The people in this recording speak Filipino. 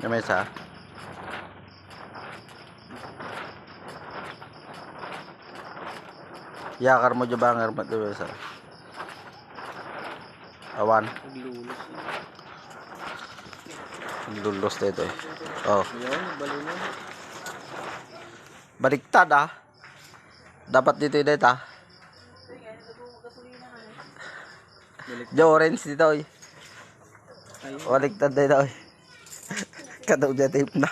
Yung mesa. Yakar mo dyan banger mo yung mesa. Awan. Lulos dito eh. Oh. Baliktad ah. Dapat dito dito ah. Diyo orange dito eh. Baliktad dito eh. Kadaw dyan tape na.